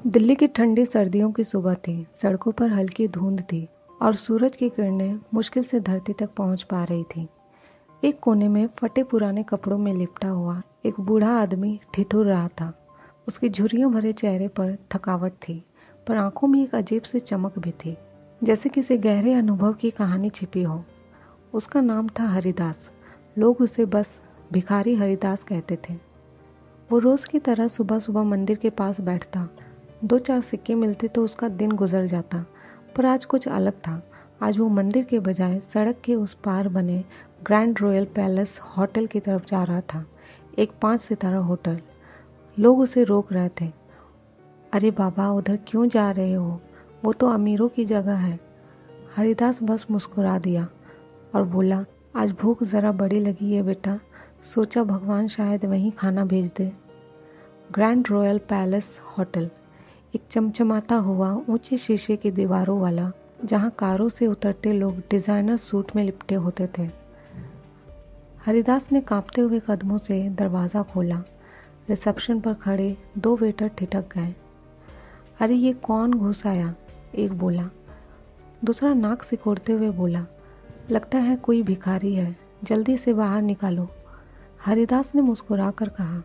दिल्ली की ठंडी सर्दियों की सुबह थी। सड़कों पर हल्की धुंध थी और सूरज की किरणें मुश्किल से धरती तक पहुंच पा रही थी। एक कोने में फटे पुराने कपड़ों में लिपटा हुआ एक बूढ़ा आदमी ठिठुर रहा था। उसके झुर्रियों भरे चेहरे पर थकावट थी, पर आंखों में एक अजीब सी चमक भी थी, जैसे किसी गहरे अनुभव की कहानी छिपी हो। उसका नाम था हरिदास। लोग उसे बस भिखारी हरिदास कहते थे। वो रोज की तरह सुबह सुबह मंदिर के पास बैठता। दो चार सिक्के मिलते तो उसका दिन गुजर जाता, पर आज कुछ अलग था। आज वो मंदिर के बजाय सड़क के उस पार बने ग्रैंड रॉयल पैलेस होटल की तरफ जा रहा था। एक 5 सितारा होटल। लोग उसे रोक रहे थे। अरे बाबा, उधर क्यों जा रहे हो? वो तो अमीरों की जगह है। हरिदास बस मुस्कुरा दिया और बोला, आज भूख ज़रा बड़ी लगी है बेटा, सोचा भगवान शायद वहीं खाना भेज दे। ग्रैंड रॉयल पैलेस होटल एक चमचमाता हुआ ऊंचे शीशे की दीवारों वाला, जहां कारों से उतरते लोग डिजाइनर सूट में लिपटे होते थे। हरिदास ने कांपते हुए कदमों से दरवाज़ा खोला। रिसेप्शन पर खड़े 2 वेटर ठिठक गए। अरे ये कौन घुस आया? एक बोला। दूसरा नाक सिकोड़ते हुए बोला, लगता है कोई भिखारी है, जल्दी से बाहर निकालो। हरिदास ने मुस्कुराकर कहा,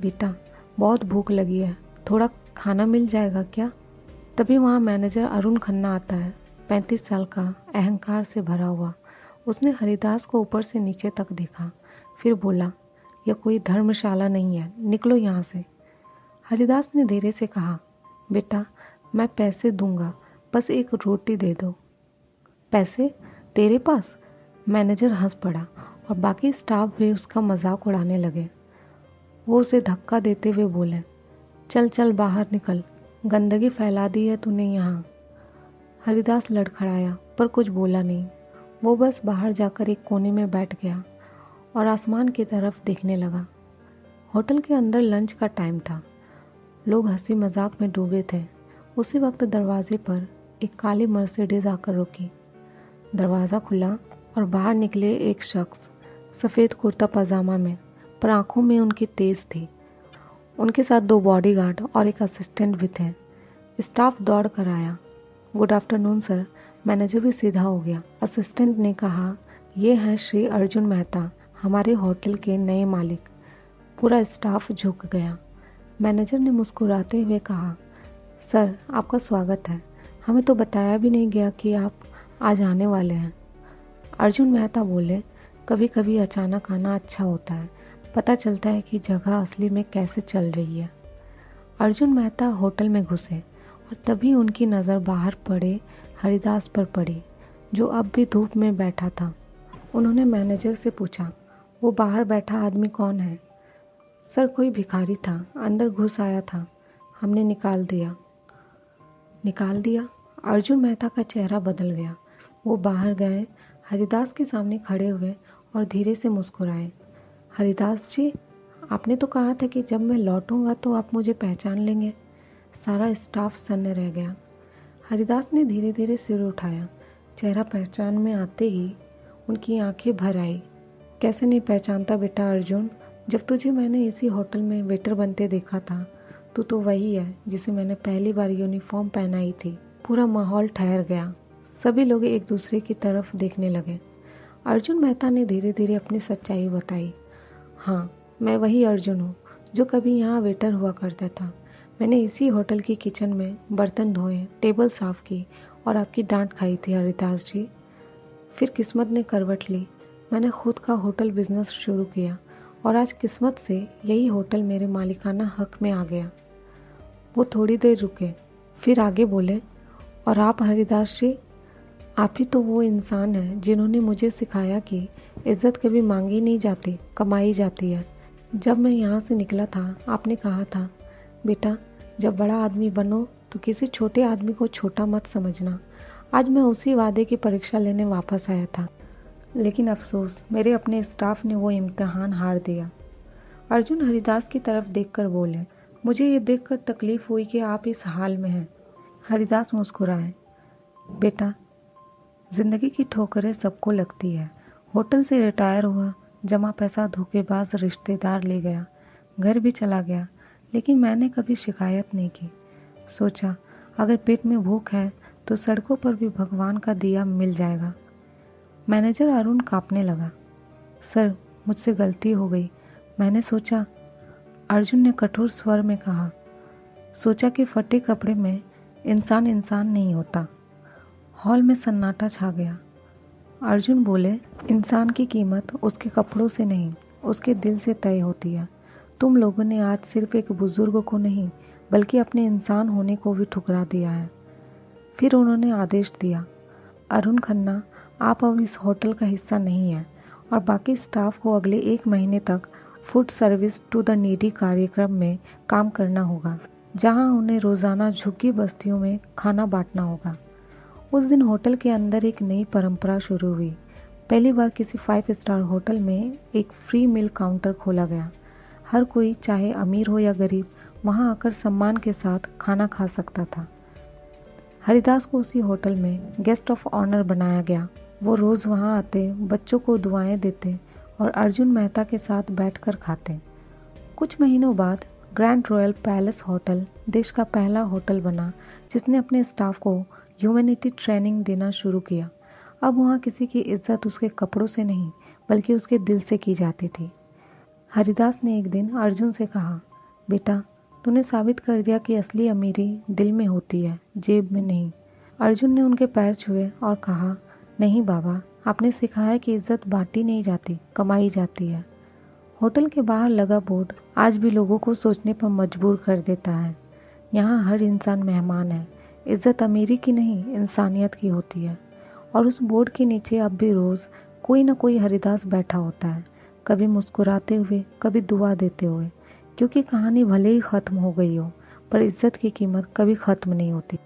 बेटा बहुत भूख लगी है, थोड़ा खाना मिल जाएगा क्या? तभी वहाँ मैनेजर अरुण खन्ना आता है, 35 साल का, अहंकार से भरा हुआ। उसने हरिदास को ऊपर से नीचे तक देखा, फिर बोला, यह कोई धर्मशाला नहीं है, निकलो यहाँ से। हरिदास ने धीरे से कहा, बेटा मैं पैसे दूंगा, बस एक रोटी दे दो। पैसे तेरे पास? मैनेजर हंस पड़ा और बाकी स्टाफ भी उसका मजाक उड़ाने लगे। वो उसे धक्का देते हुए बोले, चल चल बाहर निकल, गंदगी फैला दी है तूने यहाँ। हरिदास लड़खड़ाया पर कुछ बोला नहीं। वो बस बाहर जाकर एक कोने में बैठ गया और आसमान की तरफ देखने लगा। होटल के अंदर लंच का टाइम था। लोग हंसी मजाक में डूबे थे। उसी वक्त दरवाजे पर एक काली मर्सिडीज आकर रुकी। दरवाज़ा खुला और बाहर निकले एक शख्स, सफ़ेद कुर्ता पजामा में, पर आंखों में उनकी तेज थी। उनके साथ 2 बॉडीगार्ड और एक असिस्टेंट भी थे। स्टाफ दौड़ कर आया। Good afternoon sir. मैनेजर भी सीधा हो गया। असिस्टेंट ने कहा, ये हैं श्री अर्जुन मेहता, हमारे होटल के नए मालिक। पूरा स्टाफ झुक गया। मैनेजर ने मुस्कुराते हुए कहा, सर आपका स्वागत है, हमें तो बताया भी नहीं गया कि आप आज आने वाले हैं। अर्जुन मेहता बोले, कभी कभी अचानक आना अच्छा होता है, पता चलता है कि जगह असली में कैसे चल रही है। अर्जुन मेहता होटल में घुसे और तभी उनकी नज़र बाहर पड़े हरिदास पर पड़ी, जो अब भी धूप में बैठा था। उन्होंने मैनेजर से पूछा, वो बाहर बैठा आदमी कौन है? सर कोई भिखारी था, अंदर घुस आया था, हमने निकाल दिया। निकाल दिया? अर्जुन मेहता का चेहरा बदल गया। वो बाहर गए, हरिदास के सामने खड़े हुए और धीरे से मुस्कुराए। हरिदास जी, आपने तो कहा था कि जब मैं लौटूंगा तो आप मुझे पहचान लेंगे। सारा स्टाफ सन्न रह गया। हरिदास ने धीरे धीरे सिर उठाया। चेहरा पहचान में आते ही उनकी आंखें भर आई। कैसे नहीं पहचानता बेटा अर्जुन, जब तुझे मैंने इसी होटल में वेटर बनते देखा था, तू तो वही है जिसे मैंने पहली बार यूनिफॉर्म पहनाई थी। पूरा माहौल ठहर गया। सभी लोग एक दूसरे की तरफ देखने लगे। अर्जुन मेहता ने धीरे धीरे अपनी सच्चाई बताई। हाँ, मैं वही अर्जुन हूँ जो कभी यहाँ वेटर हुआ करता था। मैंने इसी होटल की किचन में बर्तन धोए, टेबल साफ़ की और आपकी डांट खाई थी हरिदास जी। फिर किस्मत ने करवट ली। मैंने खुद का होटल बिजनेस शुरू किया और आज किस्मत से यही होटल मेरे मालिकाना हक में आ गया। वो थोड़ी देर रुके, फिर आगे बोले, और आप हरिदास जी, आप ही तो वो इंसान हैं जिन्होंने मुझे सिखाया कि इज्जत कभी मांगी नहीं जाती, कमाई जाती है। जब मैं यहाँ से निकला था, आपने कहा था, बेटा जब बड़ा आदमी बनो तो किसी छोटे आदमी को छोटा मत समझना। आज मैं उसी वादे की परीक्षा लेने वापस आया था, लेकिन अफसोस मेरे अपने स्टाफ ने वो इम्तिहान हार दिया। अर्जुन हरिदास की तरफ देखकर बोले, मुझे ये देखकर तकलीफ हुई कि आप इस हाल में हैं। हरिदास मुस्कुराए, बेटा जिंदगी की ठोकरें सबको लगती है। होटल से रिटायर हुआ, जमा पैसा धोखेबाज रिश्तेदार ले गया, घर भी चला गया, लेकिन मैंने कभी शिकायत नहीं की। सोचा अगर पेट में भूख है तो सड़कों पर भी भगवान का दिया मिल जाएगा। मैनेजर अरुण कांपने लगा। सर, मुझसे गलती हो गई, मैंने सोचा। अर्जुन ने कठोर स्वर में कहा। सोचा कि फटे कपड़े में इंसान इंसान नहीं होता। हॉल में सन्नाटा छा गया। अर्जुन बोले, इंसान की कीमत उसके कपड़ों से नहीं, उसके दिल से तय होती है। तुम लोगों ने आज सिर्फ एक बुजुर्ग को नहीं बल्कि अपने इंसान होने को भी ठुकरा दिया है। फिर उन्होंने आदेश दिया, अरुण खन्ना, आप अब इस होटल का हिस्सा नहीं हैं और बाकी स्टाफ को अगले 1 महीने तक food service to the needy कार्यक्रम में काम करना होगा, जहां उन्हें रोज़ाना झुग्गी बस्तियों में खाना बांटना होगा। उस दिन होटल के अंदर एक नई परंपरा शुरू हुई। पहली बार किसी 5 स्टार होटल में एक फ्री मील काउंटर खोला गया। हर कोई, चाहे अमीर हो या गरीब, वहां आकर सम्मान के साथ खाना खा सकता था। हरिदास को उसी होटल में गेस्ट ऑफ ऑनर बनाया गया। वो रोज़ वहां आते, बच्चों को दुआएं देते और अर्जुन मेहता के साथ बैठकर खाते। कुछ महीनों बाद ग्रैंड रॉयल पैलेस होटल देश का पहला होटल बना जिसने अपने स्टाफ को ह्यूमैनिटी ट्रेनिंग देना शुरू किया। अब वहाँ किसी की इज्जत उसके कपड़ों से नहीं बल्कि उसके दिल से की जाती थी। हरिदास ने एक दिन अर्जुन से कहा, बेटा, तूने साबित कर दिया कि असली अमीरी दिल में होती है, जेब में नहीं। अर्जुन ने उनके पैर छुए और कहा, नहीं बाबा, आपने सिखाया कि इज्जत बांटी नहीं जाती, कमाई जाती है। होटल के बाहर लगा बोर्ड आज भी लोगों को सोचने पर मजबूर कर देता है। यहाँ हर इंसान मेहमान है, इज्जत अमीरी की नहीं, इंसानियत की होती है। और उस बोर्ड के नीचे अब भी रोज़ कोई ना कोई हरिदास बैठा होता है, कभी मुस्कुराते हुए, कभी दुआ देते हुए, क्योंकि कहानी भले ही ख़त्म हो गई हो पर इज्जत की कीमत कभी ख़त्म नहीं होती।